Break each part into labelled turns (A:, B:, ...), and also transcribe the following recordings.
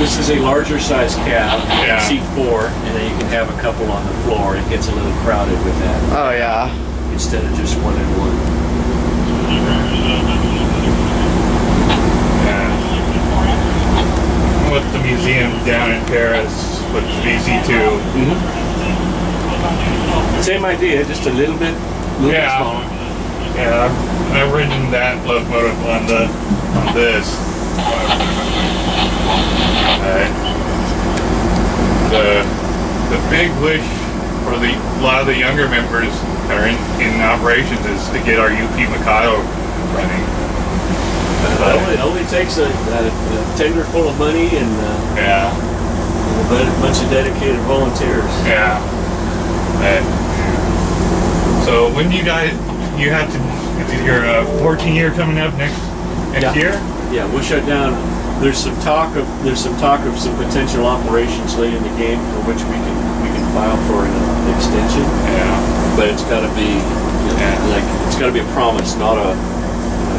A: This is a larger size cab. You
B: Yeah.
A: can seat 4, and then you can have a couple on the floor. It gets a little crowded with that.
C: Oh yeah.
A: Instead of just 1 and 1.
B: Yeah. With the museum down in Paris with VC2.
A: Same idea, just a little bit
B: Yeah.
A: smaller.
B: Yeah, I've ridden that locomotive on this. The big wish for a lot of the younger members that are in operations is to get our UP Mikado running.
A: It only takes a tender full of money and
B: Yeah,
A: a bunch of dedicated volunteers.
B: yeah. So when do you guys? You have to. Is your 14 year coming up next
A: Yeah.
B: year?
A: Yeah, we'll shut down. There's some talk of some potential operations late in the game for which we can file for an extension.
B: Yeah.
A: But it's got to be it's got to be a promise, not a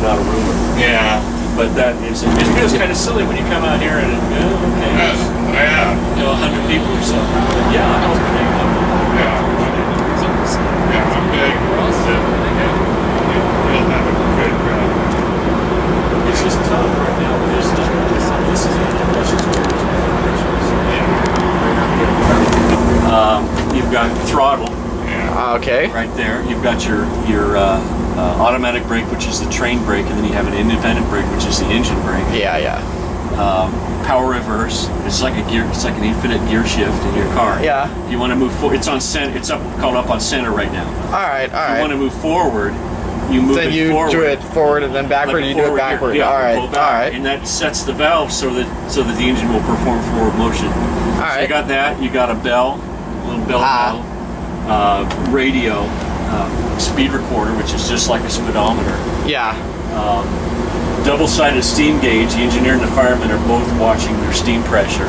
A: rumor.
B: Yeah.
A: But that is it feels kind of silly when you come out here and
B: Yeah.
A: 100 people or something. But yeah, I know it's gonna happen.
B: Yeah. Yeah, I'm big. We'll have a good crowd.
A: It's just tough right now. This is you've got throttle
B: Yeah.
C: Okay.
A: right there. You've got your automatic brake, which is the train brake, and then you have an independent brake, which is the engine brake.
C: Yeah.
A: Power reverse. It's like it's like an infinite gear shift in your car.
C: Yeah.
A: If you want to move forward, it's on center. It's called up on center right now.
C: All right.
A: If you want to move forward, you move
C: Then
A: it
C: you
A: forward.
C: do it forward and then backward.
A: Like
C: And you do it
A: forward
C: backward.
A: gear. Yeah,
C: All right.
A: pull back.
C: All right.
A: And that sets the valve so that the engine will perform forward motion.
C: All
A: So
C: right.
A: you got that. You got a bell, a little bell valve, radio, speed recorder, which is just like a speedometer.
C: Yeah.
A: Double-sided steam gauge. The engineer and the fireman are both watching their steam pressure.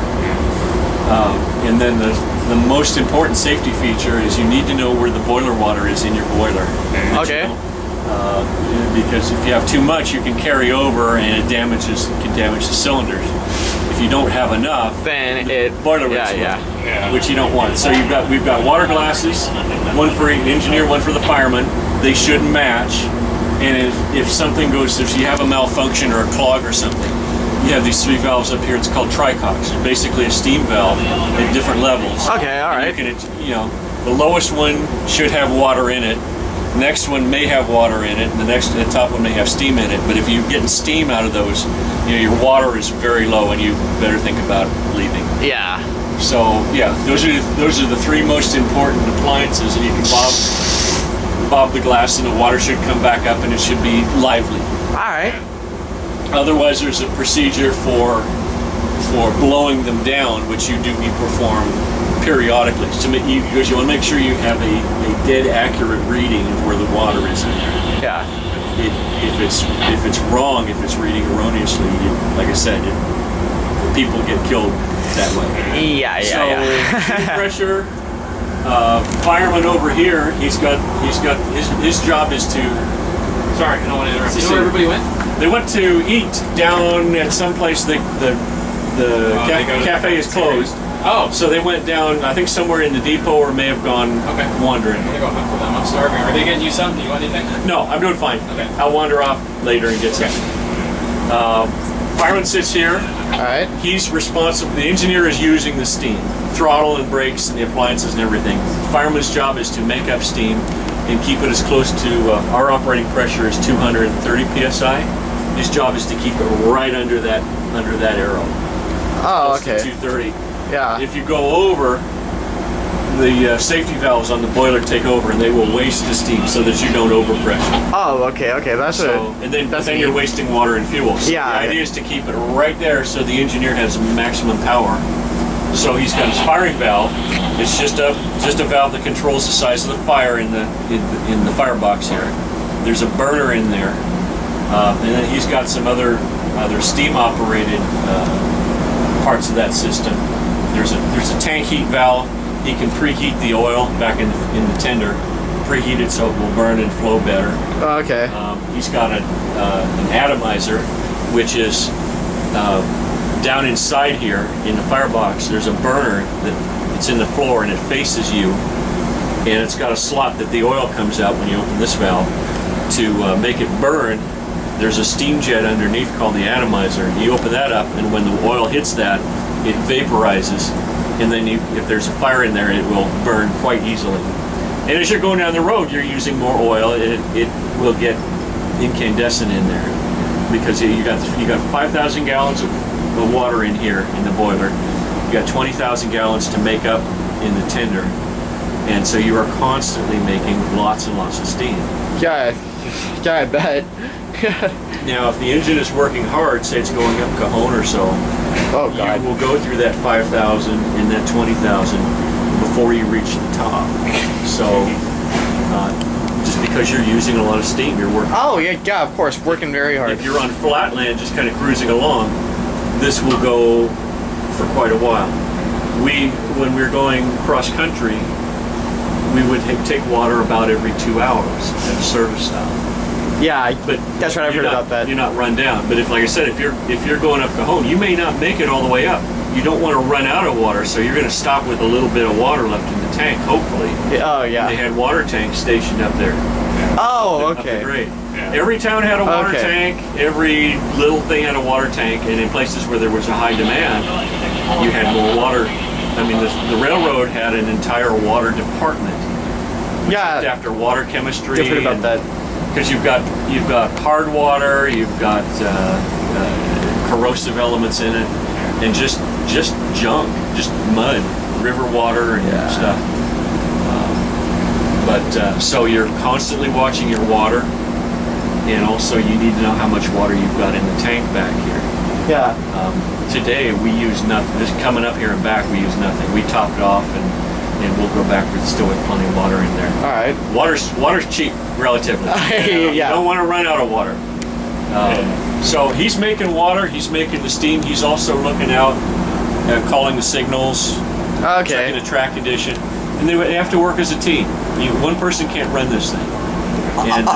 A: And then the most important safety feature is you need to know where the boiler water is in your boiler.
C: Okay.
A: Because if you have too much, you can carry over and it can damage the cylinders. If you don't have enough,
C: Then
A: the
C: it.
A: boiler would
C: Yeah.
A: explode,
B: Yeah.
A: which you don't want. So we've got water glasses, one for the engineer, one for the fireman. They should match. And if something goes, if you have a malfunction or a clog or something, you have these 3 valves up here. It's called tricox. It's basically a steam valve at different levels.
C: Okay. All
A: And
C: right.
A: you can, the lowest one should have water in it. Next one may have water in it, and the top one may have steam in it. But if you're getting steam out of those, your water is very low, and you better think about leaving.
C: Yeah.
A: So yeah, those are the 3 most important appliances, and you can bob the glass, and the water should come back up, and it should be lively.
C: All right.
A: Otherwise, there's a procedure for blowing them down, which you perform periodically, because you want to make sure you have a dead accurate reading of where the water is in there.
C: Yeah.
A: If it's wrong, if it's reading erroneously, like I said, people get killed that way.
C: Yeah.
A: So steam pressure. Fireman over here, his job is to.
D: Sorry, I don't want to interrupt. You know where everybody went?
A: They went to eat down at some place. The cafe is closed.
D: Oh,
A: So they went down, I think somewhere in the depot, or may have gone wandering.
D: I'm gonna go hunt for them. I'm starving. Are they getting you something? You want anything?
A: No, I'm doing fine.
D: Okay.
A: I'll wander off later and get some. Fireman sits here.
C: All right.
A: He's responsible. The engineer is using the steam, throttle and brakes and the appliances and everything. Fireman's job is to make up steam and keep it as close to our operating pressure is 230 psi. His job is to keep it right under that arrow.
C: Oh.
A: Close to
C: Okay.
A: 230.
C: Yeah.
A: If you go over, the safety valves on the boiler take over, and they will waste the steam so that you don't overpressure.
C: Oh. Okay. Okay. That's
A: So, and then you're
C: neat.
A: wasting water and fuel. So
C: Yeah.
A: the idea is to keep it right there so the engineer has maximum power. So he's got his firing valve. It's just a valve that controls the size of the fire in the firebox here. There's a burner in there, and then he's got some other steam operated parts of that system. There's a tank heat valve. He can preheat the oil back in the tender, preheat it so it will burn and flow better.
C: Okay.
A: He's got an atomizer, which is down inside here in the firebox, there's a burner it's in the floor and it faces you, and it's got a slot that the oil comes out when you open this valve to make it burn. There's a steam jet underneath called the atomizer. You open that up, and when the oil hits that, it vaporizes, and then if there's a fire in there, it will burn quite easily. And as you're going down the road, you're using more oil. It will get incandescent in there because you got 5,000 gallons of water in here in the boiler. You got 20,000 gallons to make up in the tender, and so you are constantly making lots and lots of steam.
C: Yeah, I bet.
A: Now, if the engine is working hard, say it's going up Cajon or so,
C: Oh God.
A: you will go through that 5,000 and that 20,000 before you reach the top. So, just because you're using a lot of steam, you're working.
C: Oh yeah, of course, working very hard.
A: If you're on flat land, just kind of cruising along, this will go for quite a while. When we're going cross country, we would take water about every 2 hours at a service stop.
C: Yeah,
A: But
C: that's what I've heard about that.
A: You're not run down. But like I said, if you're going up Cajon, you may not make it all the way up. You don't want to run out of water, so you're going to stop with a little bit of water left in the tank, hopefully.
C: Oh
A: They
C: yeah.
A: had water tanks stationed up there.
C: Oh
A: Up the
C: okay.
A: grade.
B: Yeah.
A: Every town had a water
C: Okay.
A: tank. Every little thing had a water tank, and in places where there was a high demand, you had more water. I mean, the railroad had an entire water department
C: Yeah,
A: after water chemistry.
C: I've heard about that.
A: Because you've got hard water, you've got corrosive elements in it, and just junk, just mud, river water and
C: Yeah.
A: stuff. So you're constantly watching your water, and also you need to know how much water you've got in the tank back here.
C: Yeah.
A: Today we use nothing. This coming up here and back, we use nothing. We top it off, and we'll go back with still with plenty of water in there.
C: All right.
A: Water's cheap, relatively.
C: Yeah.
A: You don't want to run out of water. So he's making water. He's making the steam. He's also looking out, calling the signals, checking
C: Okay.
A: the track condition, and they have to work as a team. One person can't run this thing. And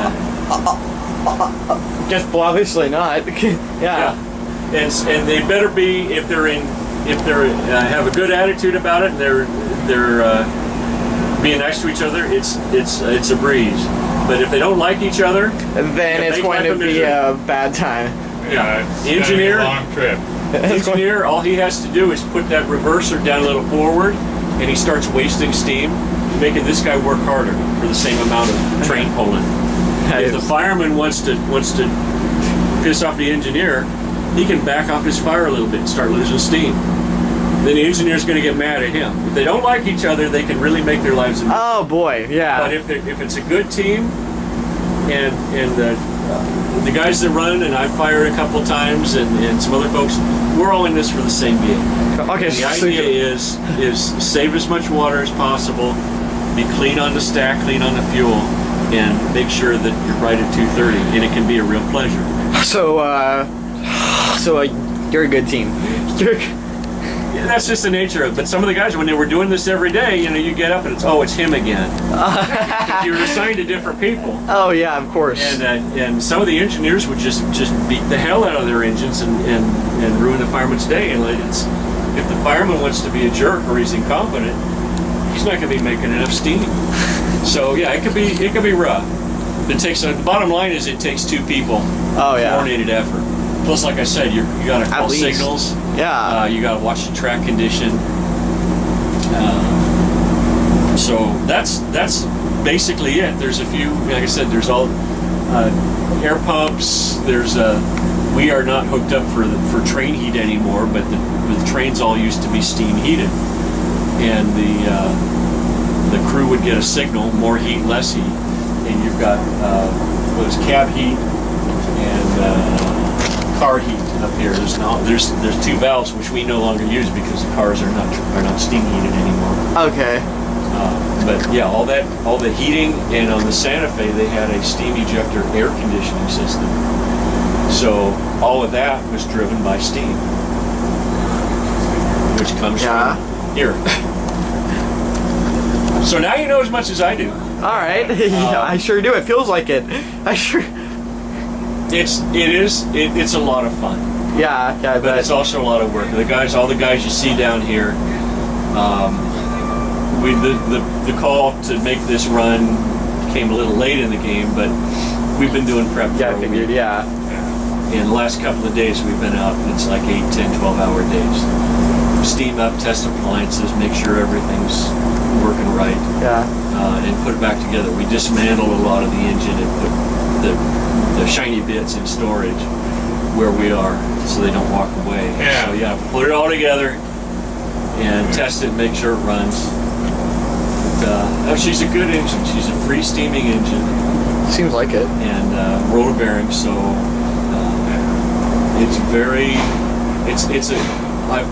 C: Just well, obviously not.
A: yeah, and they better be if they're have a good attitude about it. And they're being nice to each other. It's a breeze. But if they don't like each other,
C: Then it's
A: make
C: going
A: life
C: to
A: a
C: be
A: misery.
C: a bad time.
B: Yeah, it's
A: The engineer-
B: gonna be a long trip.
A: the engineer, all he has to do is put that reverser down a little forward, and he starts wasting steam, making this guy work harder for the same amount of train pulling. If the fireman wants to piss off the engineer, he can back off his fire a little bit and start losing steam. Then the engineer's going to get mad at him. If they don't like each other, they can really make their lives a misery.
C: Oh boy, yeah.
A: But if it's a good team, and the guys that run, and I've fired a couple of times, and some other folks, we're all in this for the same game.
C: Okay,
A: The
C: so
A: idea is save as much water as possible, be clean on the stack, clean on the fuel, and make sure that you're right at 230, and it can be a real pleasure.
C: you're a good team.
A: Yeah, that's just the nature of it. But some of the guys, when they were doing this every day, you get up and it's him again. You're assigned to different people.
C: Oh yeah, of course.
A: And some of the engineers would just beat the hell out of their engines and ruin the fireman's day. And if the fireman wants to be a jerk or he's incompetent, he's not going to be making enough steam. So yeah, it could be rough. The bottom line is it takes two people.
C: Oh yeah.
A: Coordinated effort. Plus, like I said, you got to call
C: least.
A: signals.
C: Yeah.
A: You got to watch the track condition. So that's basically it. There's a few, like I said, there's all air pumps. We are not hooked up for train heat anymore, but the trains all used to be steam heated, and the crew would get a signal, more heat, less heat, and you've got cab heat and car heat up here. There's two valves which we no longer use because the cars are not steam heated anymore.
C: Okay.
A: But yeah, all the heating, and on the Santa Fe they had a steam ejector air conditioning system. So all of that was driven by steam, which comes from here. So now you know as much as I do.
C: All right. Yeah, I sure do. It feels like it.
A: It's a lot of fun.
C: Yeah, I
A: but
C: bet.
A: it's also a lot of work. All the guys you see down here, the call to make this run came a little late in the game, but we've been doing prep for
C: Yeah, I
A: a
C: figured,
A: week.
C: yeah.
A: In the last couple of days we've been out, and it's like 8, 10, 12-hour days. Steam up, test appliances, make sure everything's working right,
C: Yeah.
A: and put it back together. We dismantled a lot of the engine and put the shiny bits in storage where we are, so they don't walk away.
B: Yeah.
A: So yeah, put it all together and test it, make sure it runs. But, she's a good engine. She's a free steaming engine
C: Seems like it.
A: and rotor bearings. So it's very. I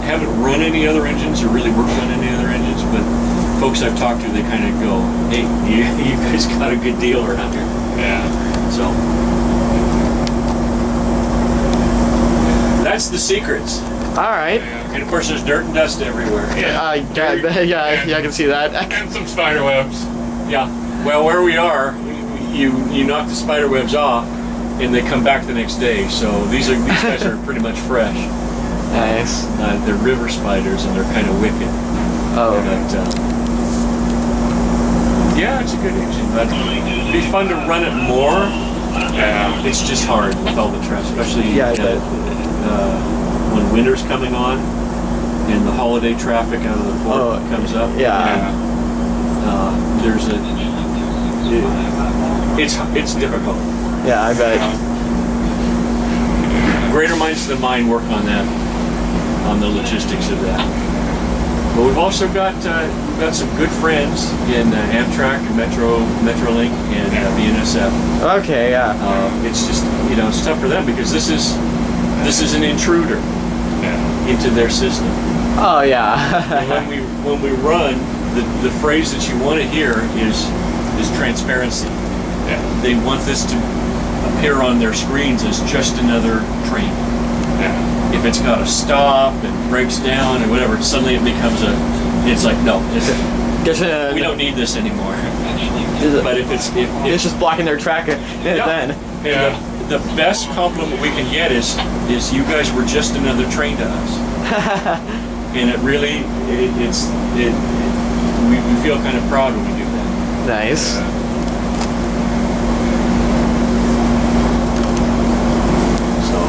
A: haven't run any other engines or really worked on any other engines, but folks I've talked to, they kind of go, "Hey, you guys got a good deal around here."
B: Yeah.
A: So that's the secrets.
C: All right.
A: And of course, there's dirt and dust everywhere.
C: Yeah, I can see that.
B: And some spider webs.
A: Yeah. Well, where we are, you knock the spider webs off, and they come back the next day. So these guys are pretty much fresh.
C: Nice.
A: They're river spiders, and they're kind of wicked.
C: Oh.
A: But yeah, it's a good engine. But it'd be fun to run it more.
B: Yeah.
A: It's just hard with all the traffic, especially
C: Yeah, I bet.
A: when winter's coming on and the holiday traffic out of the port comes up.
C: Yeah.
A: It's difficult.
C: Yeah, I bet.
A: Greater minds than mine work on that, on the logistics of that. But we've also got some good friends in Amtrak and Metrolink and BNSF.
C: Okay, yeah.
A: It's just it's tough for them because this is an intruder into their system.
C: Oh, yeah.
A: And when we run, the phrase that you want to hear is transparency.
B: Yeah.
A: They want this to appear on their screens as just another train.
B: Yeah.
A: If it's got to stop and breaks down and whatever, suddenly it becomes it's like, no, we don't need this anymore. But if
C: It's just blocking their track then.
A: Yeah. The best compliment we can get is you guys were just another train to us. And it really, we feel kind of proud when we do that.
C: Nice.
A: So,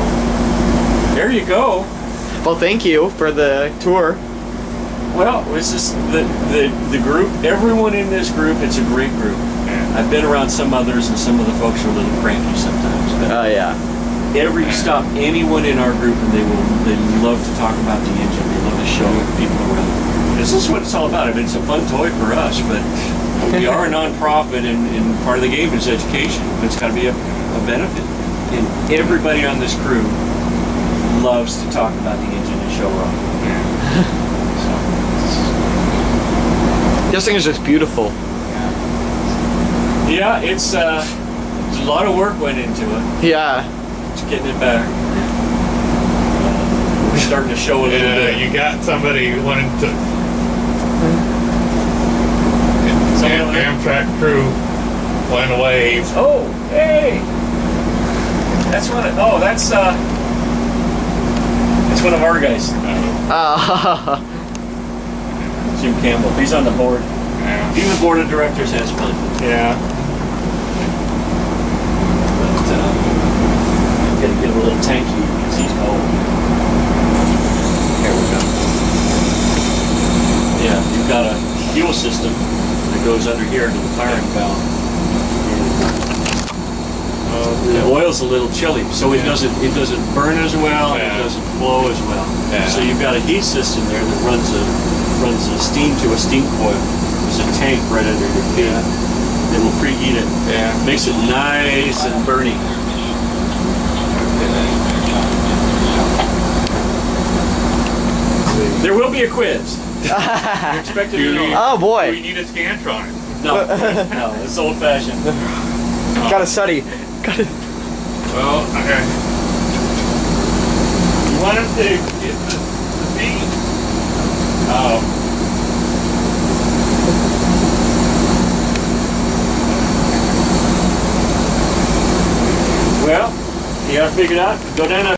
A: there you go.
C: Well, thank you for the tour.
A: Well, it's just the group, everyone in this group, it's a great group. I've been around some others, and some of the folks are a little cranky sometimes. But
C: Oh, yeah.
A: stop anyone in our group, and they love to talk about the engine. They love to show people around. This is what it's all about. I mean, it's a fun toy for us, but we are a nonprofit, and part of the game is education. It's got to be a benefit. And everybody on this crew loves to talk about the engine and show off.
C: This thing is just beautiful.
A: Yeah, it's a lot of work went into it.
C: Yeah.
A: Just getting it back. We're starting to show a little bit.
B: You got somebody wanting to. Amtrak crew went away.
A: Oh, hey! That's one of one of our guys, Jim Campbell. He's on the board.
B: Yeah.
A: Even the board of directors has fun.
B: Yeah.
A: But gotta get a little tanky because he's cold. Here we go. Yeah, you've got a fuel system that goes under here to the firing valve. The oil's a little chilly, so it doesn't burn as well, and it doesn't flow as well.
B: Yeah.
A: So you've got a heat system there that runs a steam to a steam coil. There's a tank right under your feet that will preheat it.
B: Yeah.
A: Makes it nice and burny. There will be a quiz. You're expected to know.
C: Oh,
B: We
C: boy.
B: need a Scantron.
A: No, it's old fashioned.
C: Gotta study.
B: Well, okay. You want him to get the beat? Oh.
A: Well, you gotta figure it out. Go down